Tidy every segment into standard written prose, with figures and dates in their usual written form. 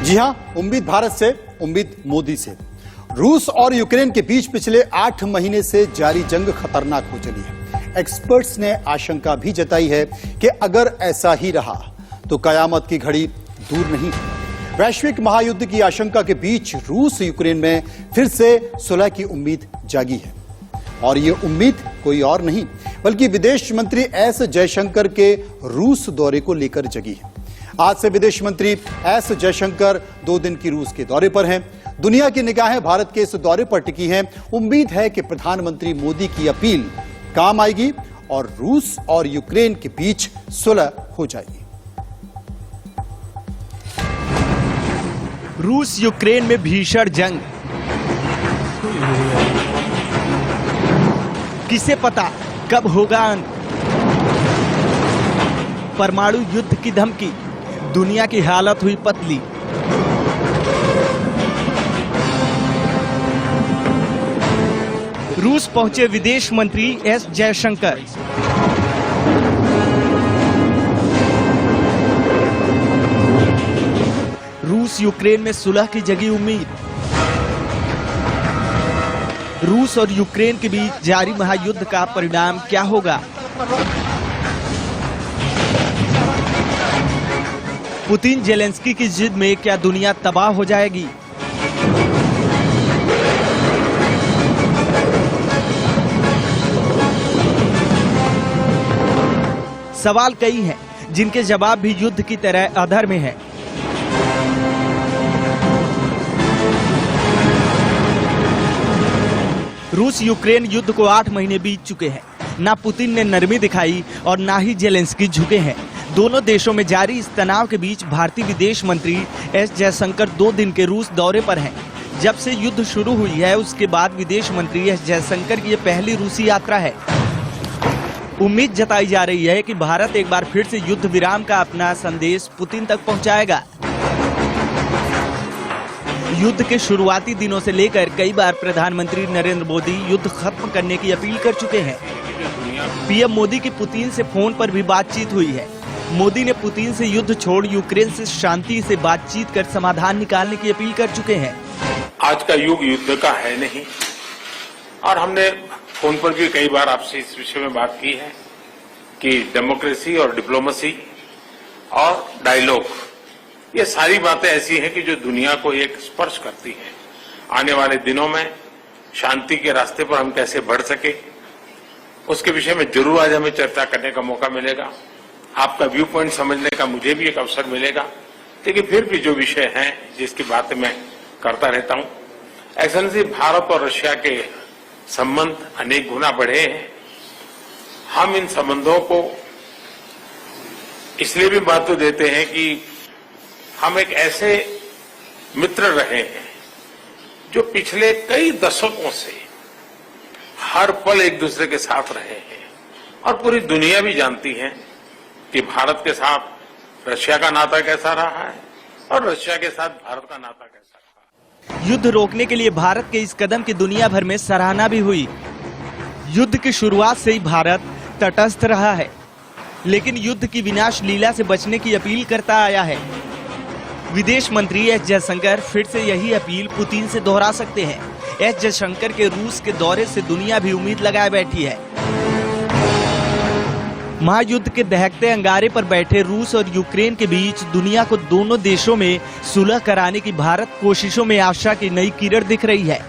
जी हां, उम्मीद भारत से, उम्मीद मोदी से। रूस और यूक्रेन के बीच पिछले 8 महीने से जारी जंग खतरनाक हो चली है। एक्सपर्ट्स ने आशंका भी जताई है कि अगर ऐसा ही रहा तो कयामत की घड़ी दूर नहीं है। वैश्विक महायुद्ध की आशंका के बीच रूस यूक्रेन में फिर से सुलह की उम्मीद जागी है, और ये उम्मीद कोई और नहीं बल्कि विदेश मंत्री एस जयशंकर के रूस दौरे को लेकर जगी है। आज से विदेश मंत्री एस जयशंकर 2 दिन की रूस के दौरे पर हैं। दुनिया की निगाहें भारत के इस दौरे पर टिकी हैं। उम्मीद है कि प्रधानमंत्री मोदी की अपील काम आएगी और रूस और यूक्रेन के बीच सुलह हो जाएगी। रूस यूक्रेन में भीषण जंग, किसे पता कब होगा अंत। परमाणु युद्ध की धमकी, दुनिया की हालत हुई पतली। रूस पहुंचे विदेश मंत्री एस जयशंकर। रूस यूक्रेन में सुलह की जगी उम्मीद। रूस और यूक्रेन के बीच जारी महायुद्ध का परिणाम क्या होगा? पुतिन जेलेंस्की की जिद में क्या दुनिया तबाह हो जाएगी? सवाल कई हैं, जिनके जवाब भी युद्ध की तरह अधर में हैं। रूस यूक्रेन युद्ध को 8 महीने बीत चुके हैं। ना पुतिन ने नरमी दिखाई और ना ही जेलेंस्की झुके हैं। दोनों देशों में जारी इस तनाव के बीच भारतीय विदेश मंत्री एस जयशंकर 2 दिन के रूस दौरे पर हैं। जब से युद्ध शुरू हुई है उसके बाद विदेश मंत्री एस जयशंकर की ये पहली रूसी यात्रा है। उम्मीद जताई जा रही है कि भारत एक बार फिर से युद्ध विराम का अपना संदेश पुतिन तक पहुंचाएगा। युद्ध के शुरुआती दिनों से लेकर कई बार प्रधानमंत्री नरेंद्र मोदी युद्ध खत्म करने की अपील कर चुके हैं। पीएम मोदी की पुतिन से फोन पर भी बातचीत हुई है। मोदी ने पुतिन से युद्ध छोड़ यूक्रेन से शांति से बातचीत कर समाधान निकालने की अपील कर चुके हैं। आज का युग युद्ध का है नहीं, और हमने फोन पर भी कई बार आपसे इस विषय में बात की है कि डेमोक्रेसी और डिप्लोमेसी और डायलॉग, ये सारी बातें ऐसी हैं कि जो दुनिया को एक स्पर्श करती है। आने वाले दिनों में शांति के रास्ते पर हम कैसे बढ़ सके, उसके विषय में जरूर आज हमें चर्चा करने का मौका मिलेगा। आपका व्यू पॉइंट समझने का मुझे भी एक अवसर मिलेगा। लेकिन फिर भी जो विषय हैं जिसकी बातें मैं करता रहता हूं, एक्सेलेंसी, भारत और रशिया के संबंध अनेक गुना बढ़े हैं। हम इन संबंधों को इसलिए भी महत्व देते हैं कि हम एक ऐसे मित्र रहे हैं जो पिछले कई दशकों से हर पल एक दूसरे के साथ रहे हैं, और पूरी दुनिया भी जानती है कि भारत के साथ रशिया का नाता कैसा रहा है और रशिया के साथ भारत का नाता कैसा रहा है। युद्ध रोकने के लिए भारत के इस कदम की दुनिया भर में सराहना भी हुई। युद्ध की शुरुआत से ही भारत तटस्थ रहा है, लेकिन युद्ध की विनाश लीला से बचने की अपील करता आया है। विदेश मंत्री एस जयशंकर फिर से यही अपील पुतिन से दोहरा सकते हैं। एस जयशंकर के रूस के दौरे से दुनिया भी उम्मीद लगाए बैठी है। महायुद्ध के दहकते अंगारे पर बैठे रूस और यूक्रेन के बीच दुनिया को दोनों देशों में सुलह कराने की भारत कोशिशों में आशा की नई किरण दिख रही है।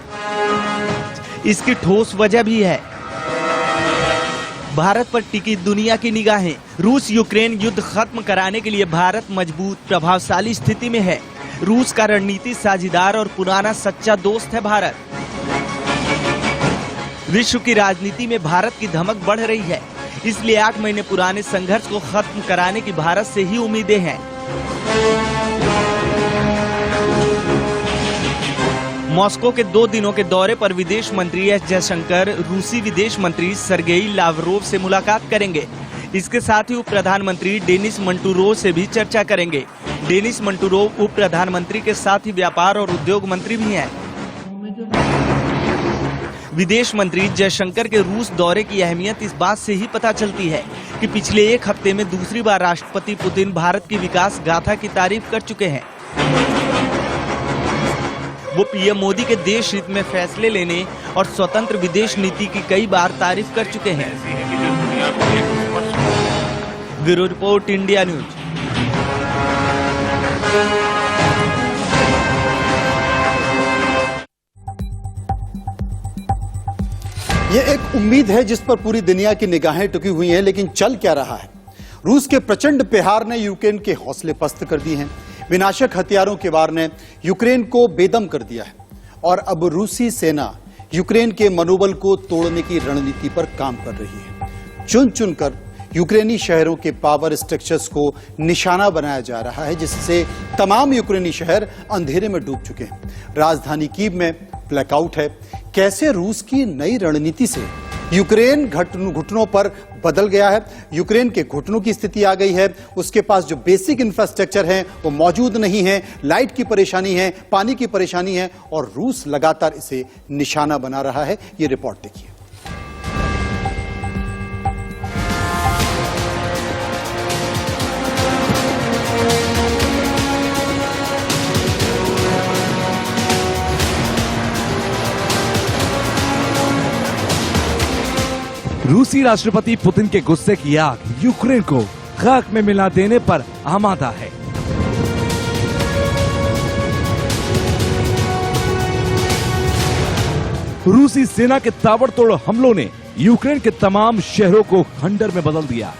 इसकी ठोस वजह भी है। भारत पर टिकी दुनिया की निगाहें। रूस यूक्रेन युद्ध खत्म कराने के लिए भारत मजबूत प्रभावशाली स्थिति में है। रूस का रणनीतिक साझेदार और पुराना सच्चा दोस्त है भारत। विश्व की राजनीति में भारत की धमक बढ़ रही है, इसलिए 8 महीने पुराने संघर्ष को खत्म कराने की भारत से ही उम्मीदें हैं। मॉस्को के 2 दिनों के दौरे पर विदेश मंत्री एस जयशंकर रूसी विदेश मंत्री सर्गेई लावरोव से मुलाकात करेंगे। इसके साथ ही उप प्रधानमंत्री डेनिस मंटूरोव से भी चर्चा करेंगे। डेनिस मंटूरोव उप प्रधानमंत्री के साथ ही व्यापार और उद्योग मंत्री भी हैं। विदेश मंत्री जयशंकर के रूस दौरे की अहमियत इस बात से ही पता चलती है कि पिछले 1 हफ्ते में दूसरी बार राष्ट्रपति पुतिन भारत की विकास गाथा की तारीफ कर चुके हैं। वो पीएम मोदी के देश हित में फैसले लेने और स्वतंत्र विदेश नीति की कई बार तारीफ कर चुके हैं। Bureau report, India news. ये एक उम्मीद है जिस पर पूरी दुनिया की निगाहें टिकी हुई हैं, लेकिन चल क्या रहा है? रूस के प्रचंड प्रहार ने यूक्रेन के हौसले पस्त कर दिए हैं। विनाशक हथियारों के वार ने यूक्रेन को बेदम कर दिया है और अब रूसी सेना यूक्रेन के मनोबल को तोड़ने की रणनीति पर काम कर रही है। चुन चुनकर यूक्रेनी शहरों के पावर स्ट्रक्चर्स को निशाना बनाया जा रहा है, जिससे तमाम यूक्रेनी शहर अंधेरे में डूब चुके हैं। राजधानी कीव में ब्लैकआउट है। कैसे रूस की नई रणनीति से यूक्रेन घुटनों पर बदल गया है, यूक्रेन के घुटनों की स्थिति आ गई है, उसके पास जो बेसिक इंफ्रास्ट्रक्चर है वो मौजूद नहीं है, लाइट की परेशानी है, पानी की परेशानी है और रूस लगातार इसे निशाना बना रहा है। ये रिपोर्ट देखिए। रूसी राष्ट्रपति पुतिन के गुस्से की आग यूक्रेन को खाक में मिला देने पर आमादा है। रूसी सेना के ताबड़तोड़ हमलों ने यूक्रेन के तमाम शहरों को खंडर में बदल दिया।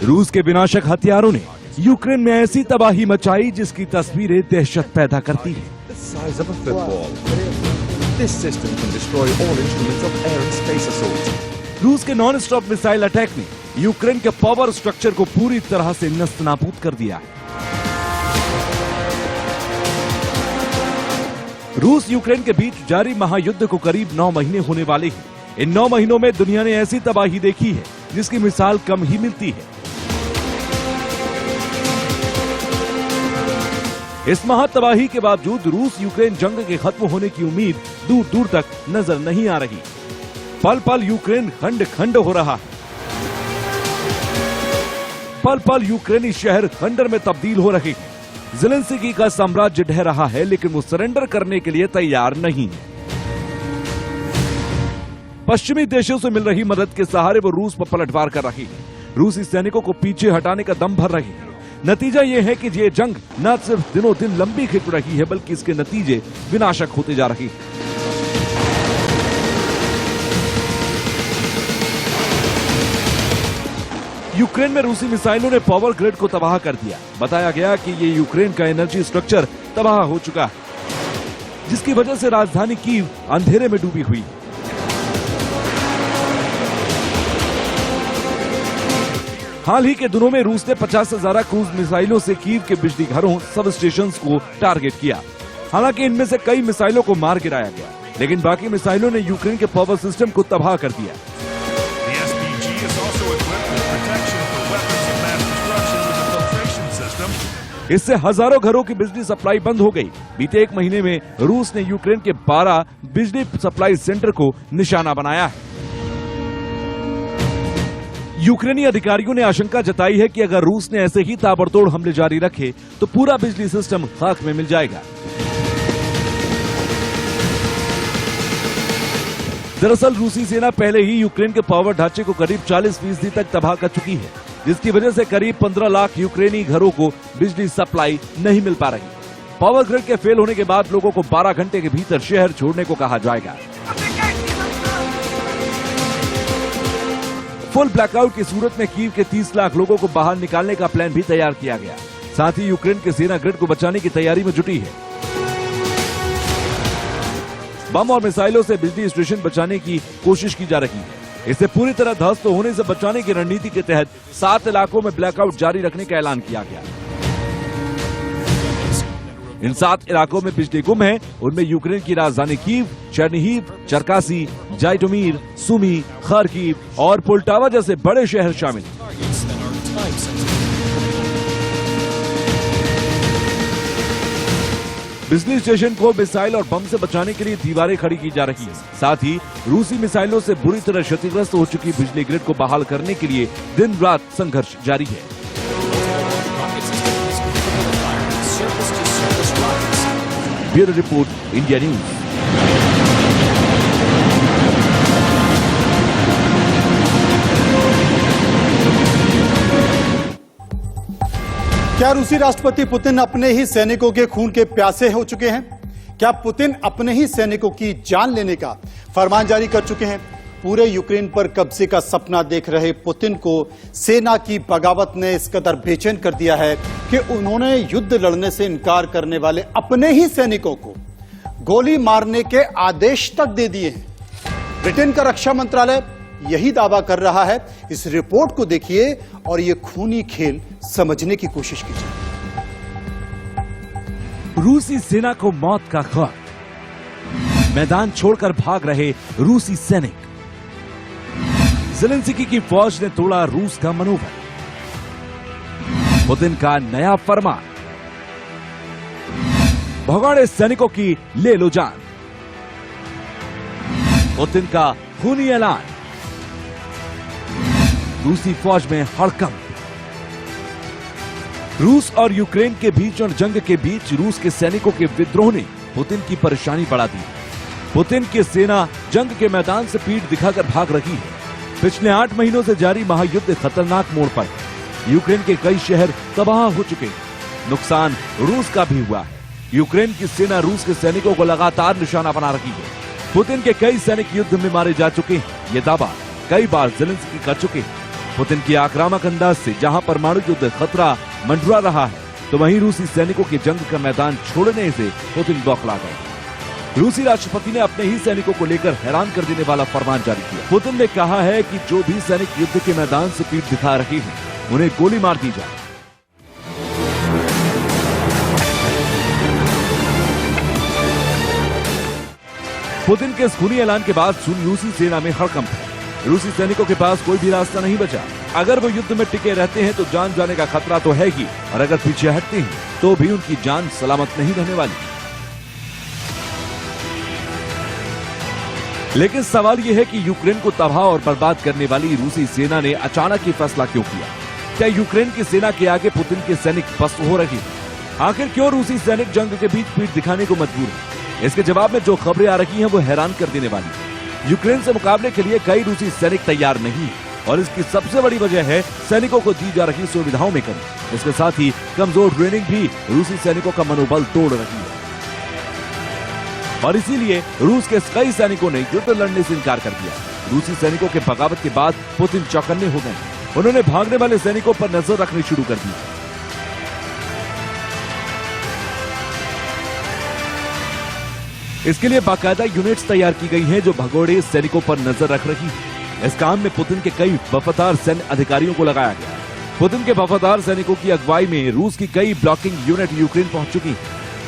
रूस के विनाशक हथियारों ने यूक्रेन में ऐसी तबाही मचाई जिसकी तस्वीरें दहशत पैदा करती हैं। रूस के नॉन स्टॉप मिसाइल अटैक ने यूक्रेन के पावर स्ट्रक्चर को पूरी तरह से नस्तनाबूद कर दिया है। रूस यूक्रेन के बीच जारी महायुद्ध को करीब 9 महीने होने वाले हैं। इन 9 महीनों में दुनिया ने ऐसी तबाही देखी है जिसकी मिसाल कम ही मिलती है। इस महातबाही के बावजूद रूस यूक्रेन जंग के खत्म होने की उम्मीद दूर दूर तक नजर नहीं आ रही। पल पल यूक्रेन खंड खंड हो रहा है। पल पल यूक्रेनी शहर खंडर में तब्दील हो रहे हैं। ज़ेलेंस्की का साम्राज्य ढह रहा है, लेकिन वो सरेंडर करने के लिए तैयार नहीं है। पश्चिमी देशों से मिल रही मदद के सहारे वो रूस पर पलटवार कर रही है। रूसी सैनिकों को पीछे हटाने का दम भर रही है। नतीजा ये है कि ये जंग न सिर्फ दिनों दिन लंबी खिंच रही है, बल्कि इसके नतीजे विनाशक होते जा रहे हैं। यूक्रेन में रूसी मिसाइलों ने पावर ग्रिड को तबाह कर दिया। बताया गया कि ये यूक्रेन का एनर्जी स्ट्रक्चर तबाह हो चुका है, जिसकी वजह से राजधानी कीव अंधेरे में डूबी हुई। हाल ही के दिनों में रूस ने 50 से ज्यादा क्रूज मिसाइलों से कीव के बिजली घरों, सब स्टेशन को टारगेट किया। हालांकि इनमें से कई मिसाइलों को मार गिराया गया, लेकिन बाकी मिसाइलों ने यूक्रेन के पावर सिस्टम को तबाह कर दिया। इससे हजारों घरों की बिजली सप्लाई बंद हो गई। बीते 1 महीने में रूस ने यूक्रेन के 12 बिजली सप्लाई सेंटर को निशाना बनाया है। यूक्रेनी अधिकारियों ने आशंका जताई है कि अगर रूस ने ऐसे ही ताबड़तोड़ हमले जारी रखे तो पूरा बिजली सिस्टम खाक में मिल जाएगा। दरअसल रूसी सेना पहले ही यूक्रेन के पावर ढांचे को करीब 40% तक तबाह कर चुकी है, जिसकी वजह से करीब 15 लाख यूक्रेनी घरों को बिजली सप्लाई नहीं मिल पा रही। पावर ग्रिड के फेल होने के बाद लोगों को 12 घंटे के भीतर शहर छोड़ने को कहा जाएगा। फुल ब्लैकआउट की सूरत में कीव के 30 लाख लोगों को बाहर निकालने का प्लान भी तैयार किया गया। साथ ही यूक्रेन की सेना ग्रिड को बचाने की तैयारी में जुटी है। बम और मिसाइलों से बिजली स्टेशन बचाने की कोशिश की जा रही है। इसे पूरी तरह ध्वस्त होने से बचाने की रणनीति के तहत 7 इलाकों में ब्लैकआउट जारी रखने का ऐलान किया गया। इन 7 इलाकों में बिजली गुम है। उनमें यूक्रेन की राजधानी Kyiv, Chernihiv, Cherkasy, Zhytomyr, Sumy, Kharkiv और पोल्टावा जैसे बड़े शहर शामिल हैं। बिजली स्टेशन को मिसाइल और बम से बचाने के लिए दीवारें खड़ी की जा रही है। साथ ही रूसी मिसाइलों से बुरी तरह क्षतिग्रस्त हो चुकी बिजली ग्रिड को बहाल करने के लिए दिन रात संघर्ष जारी है। Bureau report, India news. क्या रूसी राष्ट्रपति पुतिन अपने ही सैनिकों के खून के प्यासे हो चुके हैं? क्या पुतिन अपने ही सैनिकों की जान लेने का फरमान जारी कर चुके हैं? पूरे यूक्रेन पर कब्जे का सपना देख रहे पुतिन को सेना की बगावत ने इस कदर बेचैन कर दिया है कि उन्होंने युद्ध लड़ने से इनकार करने वाले अपने ही सैनिकों को गोली मारने के आदेश तक दे दिए हैं। ब्रिटेन का रक्षा मंत्रालय यही दावा कर रहा है। इस रिपोर्ट को देखिए और ये खूनी खेल समझने की कोशिश कीजिए। रूसी सेना को मौत का खौफ, मैदान छोड़कर भाग रहे रूसी सैनिक। ज़ेलेंस्की की फौज ने तोड़ा रूस का मनोबल। पुतिन का नया फरमान, भगोड़े सैनिकों की ले लो जान। पुतिन का खूनी ऐलान, रूसी फौज में हड़कंप। रूस और यूक्रेन के बीच और जंग के बीच रूस के सैनिकों के विद्रोह ने पुतिन की परेशानी बढ़ा दी। पुतिन की सेना जंग के मैदान से पीठ दिखाकर भाग रही है। पिछले 8 महीनों से जारी महायुद्ध खतरनाक मोड़ पर यूक्रेन के कई शहर तबाह हो चुके हैं। नुकसान रूस का भी हुआ है। यूक्रेन की सेना रूस के सैनिकों को लगातार निशाना बना रही है। पुतिन के कई सैनिक युद्ध में मारे जा चुके हैं। ये दावा कई बार ज़ेलेंस्की कर चुके हैं। पुतिन की आक्रामक अंदाज से जहां परमाणु युद्ध खतरा मंडरा रहा है, तो वहीं रूसी सैनिकों के जंग का मैदान छोड़ने से पुतिन बौखला गए। रूसी राष्ट्रपति ने अपने ही सैनिकों को लेकर हैरान कर देने वाला फरमान जारी किया। पुतिन ने कहा है कि जो भी सैनिक युद्ध के मैदान से पीठ दिखा रहे हैं, उन्हें गोली मार दी जाए। पुतिन के इस खूनी ऐलान के बाद रूसी सेना में हड़कंप है। रूसी सैनिकों के पास कोई भी रास्ता नहीं बचा। अगर वो युद्ध में टिके रहते हैं तो जान जाने का खतरा तो है ही, और अगर पीछे हटते हैं तो भी उनकी जान सलामत नहीं रहने वाली। लेकिन सवाल यह है कि यूक्रेन को तबाह और बर्बाद करने वाली रूसी सेना ने अचानक ये फैसला क्यों किया? क्या यूक्रेन की सेना के आगे पुतिन के सैनिक पस्त हो रहे हैं? आखिर क्यों रूसी सैनिक जंग के बीच पीठ दिखाने को मजबूर है? इसके जवाब में जो खबरें आ रही हैं वो हैरान कर देने वाली है। यूक्रेन से मुकाबले के लिए कई रूसी सैनिक तैयार नहीं है, और इसकी सबसे बड़ी वजह है सैनिकों को दी जा रही सुविधाओं में कमी। इसके साथ ही कमजोर ट्रेनिंग भी रूसी सैनिकों का मनोबल तोड़ रही है, और इसीलिए रूस के कई सैनिकों ने युद्ध लड़ने से इनकार कर दिया। रूसी सैनिकों के बगावत के बाद पुतिन चौकन्ने हो गए। उन्होंने भागने वाले सैनिकों पर नजर रखनी शुरू कर दी। इसके लिए बाकायदा यूनिट्स तैयार की गई हैं जो भगोड़े सैनिकों पर नजर रख रही है। इस काम में पुतिन के कई वफादार सैन्य अधिकारियों को लगाया गया। पुतिन के वफादार सैनिकों की अगुवाई में रूस की कई ब्लॉकिंग यूनिट यूक्रेन पहुंच चुकी है।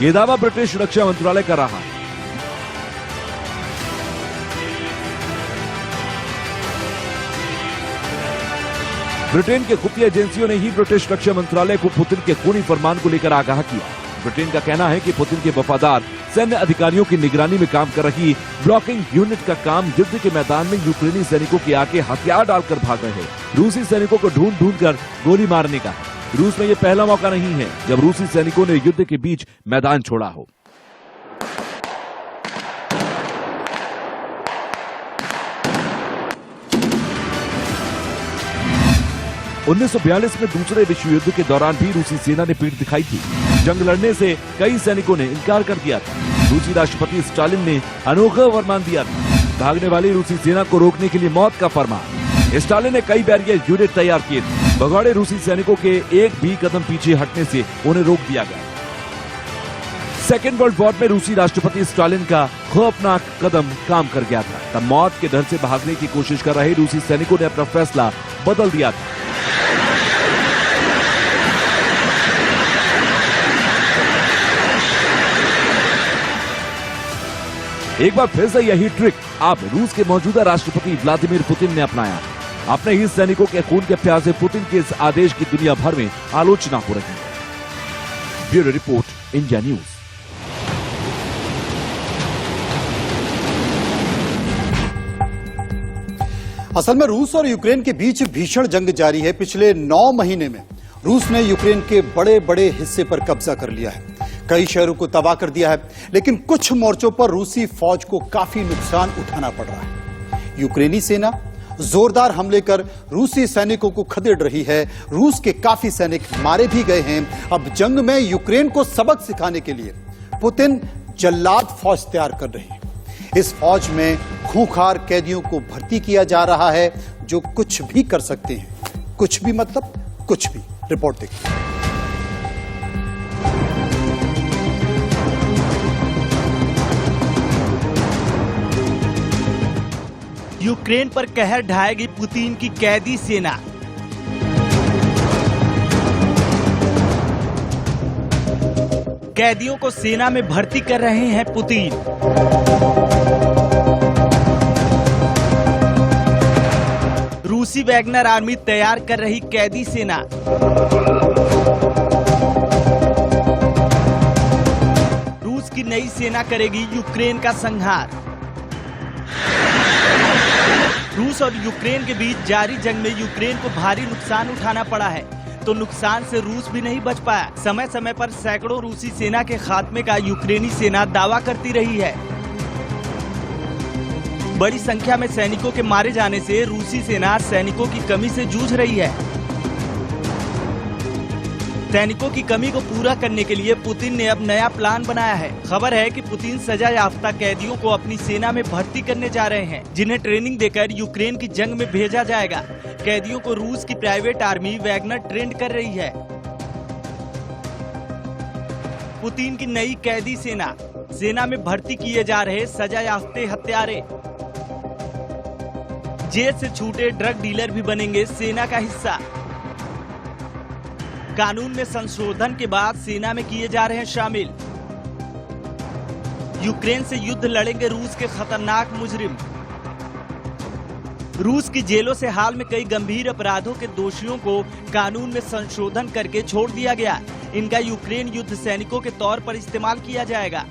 ये दावा ब्रिटिश रक्षा मंत्रालय कर रहा है। ब्रिटेन के खुफिया एजेंसियों ने ही ब्रिटिश रक्षा मंत्रालय को पुतिन के खूनी फरमान को लेकर आगाह किया। ब्रिटेन का कहना है कि पुतिन के वफादार सैन्य अधिकारियों की निगरानी में काम कर रही ब्लॉकिंग यूनिट का काम युद्ध के मैदान में यूक्रेनी सैनिकों के आगे हथियार डालकर भाग रहे रूसी सैनिकों को ढूंढ ढूंढ कर गोली मारने का है। रूस में यह पहला मौका नहीं है जब रूसी सैनिकों ने युद्ध के बीच मैदान छोड़ा हो। उन्नीस 1942 में दूसरे विश्व युद्ध के दौरान भी रूसी सेना ने पीठ दिखाई थी। जंग लड़ने से कई सैनिकों ने इनकार कर दिया था। रूसी राष्ट्रपति स्टालिन ने अनोखा फरमान दिया था, भागने वाली रूसी सेना को रोकने के लिए मौत का फरमान। स्टालिन ने कई बैरियर यूनिट तैयार किए थे। भगोड़े रूसी सैनिकों के एक भी कदम पीछे हटने से उन्हें रोक दिया गया। सेकेंड वर्ल्ड वॉर में रूसी राष्ट्रपति स्टालिन का खौफनाक कदम काम कर गया था। तब मौत के डर से भागने की कोशिश कर रहे रूसी सैनिकों ने अपना फैसला बदल दिया था। एक बार फिर से यही ट्रिक अब रूस के मौजूदा राष्ट्रपति व्लादिमीर पुतिन ने अपनाया। अपने ही सैनिकों के खून के प्यासे पुतिन के इस आदेश की दुनिया भर में आलोचना हो रही है। Bureau report, India news. असल में रूस और यूक्रेन के बीच भीषण जंग जारी है। पिछले 9 महीने में रूस ने यूक्रेन के बड़े बड़े हिस्से पर कब्जा कर लिया है, कई शहरों को तबाह कर दिया है, लेकिन कुछ मोर्चों पर रूसी फौज को काफी नुकसान उठाना पड़ रहा है। यूक्रेनी सेना जोरदार हमले कर रूसी सैनिकों को खदेड़ रही है। रूस के काफी सैनिक मारे भी गए हैं। अब जंग में यूक्रेन को सबक सिखाने के लिए पुतिन जल्लाद फौज तैयार कर रहे हैं। इस फौज में खूंखार कैदियों को भर्ती किया जा रहा है जो कुछ भी कर सकते हैं। कुछ भी मतलब कुछ भी। रिपोर्ट देखिए। यूक्रेन पर कहर ढाएगी पुतिन की कैदी सेना। कैदियों को सेना में भर्ती कर रहे हैं पुतिन। रूसी वैगनर आर्मी तैयार कर रही कैदी सेना। रूस की नई सेना करेगी यूक्रेन का संहार। रूस और यूक्रेन के बीच जारी जंग में यूक्रेन को भारी नुकसान उठाना पड़ा है, तो नुकसान से रूस भी नहीं बच पाया। समय समय पर सैकड़ों रूसी सेना के खात्मे का यूक्रेनी सेना दावा करती रही है। बड़ी संख्या में सैनिकों के मारे जाने से रूसी सेना सैनिकों की कमी से जूझ रही है। सैनिकों की कमी को पूरा करने के लिए पुतिन ने अब नया प्लान बनाया है। खबर है कि पुतिन सजा याफ्ता कैदियों को अपनी सेना में भर्ती करने जा रहे हैं, जिन्हें ट्रेनिंग देकर यूक्रेन की जंग में भेजा जाएगा। कैदियों को रूस की प्राइवेट आर्मी वैगनर ट्रेंड कर रही है। पुतिन की नई कैदी सेना में भर्ती किए जा रहे सजा याफ्ते हत्यारे। जेल से छूटे ड्रग डीलर भी बनेंगे सेना का हिस्सा। कानून में संशोधन के बाद सेना में किए जा रहे हैं शामिल। यूक्रेन से युद्ध लड़ेंगे रूस के खतरनाक मुजरिम। रूस की जेलों से हाल में कई गंभीर अपराधों के दोषियों को कानून में संशोधन करके छोड़ दिया गया। इनका यूक्रेन युद्ध सैनिकों के तौर पर इस्तेमाल किया जाएगा।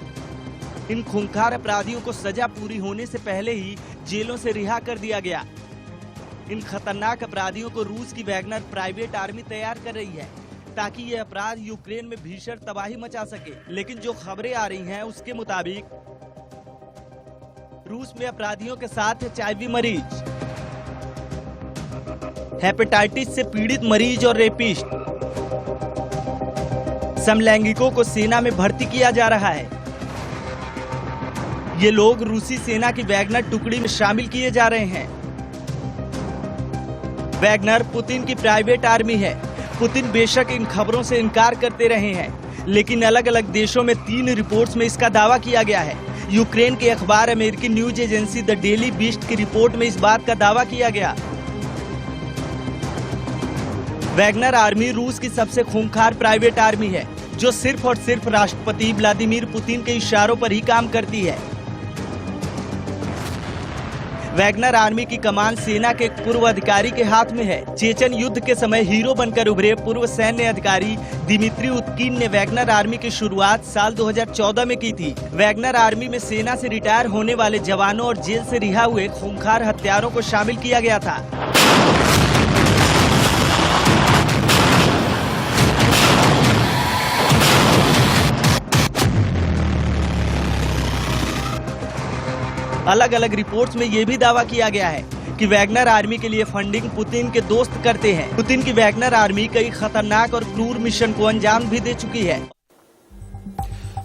इन खूंखार अपराधियों को सजा पूरी होने से पहले ही जेलों से रिहा कर दिया गया। इन खतरनाक अपराधियों को रूस की वैगनर प्राइवेट आर्मी तैयार कर रही है, ताकि ये अपराध यूक्रेन में भीषण तबाही मचा सके। लेकिन जो खबरें आ रही हैं उसके मुताबिक रूस में अपराधियों के साथ HIV मरीज, हेपेटाइटिस से पीड़ित मरीज और रेपिस्ट, समलैंगिकों को सेना में भर्ती किया जा रहा है। ये लोग रूसी सेना की वैगनर टुकड़ी में शामिल किए जा रहे हैं। वैगनर पुतिन की प्राइवेट आर्मी है। पुतिन बेशक इन खबरों से इनकार करते रहे हैं, लेकिन अलग अलग देशों में 3 रिपोर्ट्स में इसका दावा किया गया है। यूक्रेन के अखबार अमेरिकी news agency the daily beast की रिपोर्ट में इस बात का दावा किया गया। वैगनर आर्मी रूस की सबसे खूंखार प्राइवेट आर्मी है, जो सिर्फ और सिर्फ राष्ट्रपति व्लादिमीर पुतिन के इशारों पर ही काम करती है। वैगनर आर्मी की कमान सेना के एक पूर्व अधिकारी के हाथ में है। चेचन युद्ध के समय हीरो बनकर उभरे पूर्व सैन्य अधिकारी दिमित्री उत्किन ने वैगनर आर्मी की शुरुआत साल 2014 में की थी। वैगनर आर्मी में सेना से रिटायर होने वाले जवानों और जेल से रिहा हुए खूंखार हत्यारों को शामिल किया गया था। अलग अलग रिपोर्ट्स में यह भी दावा किया गया है कि वैगनर आर्मी के लिए फंडिंग पुतिन के दोस्त करते हैं। पुतिन की वैगनर आर्मी कई खतरनाक और क्रूर मिशन को अंजाम भी दे चुकी है।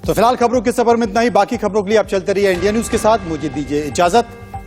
तो फिलहाल खबरों के सफर में इतना ही। बाकी खबरों के लिए आप चलते रहिए इंडिया न्यूज के साथ। मुझे दीजिए इजाजत।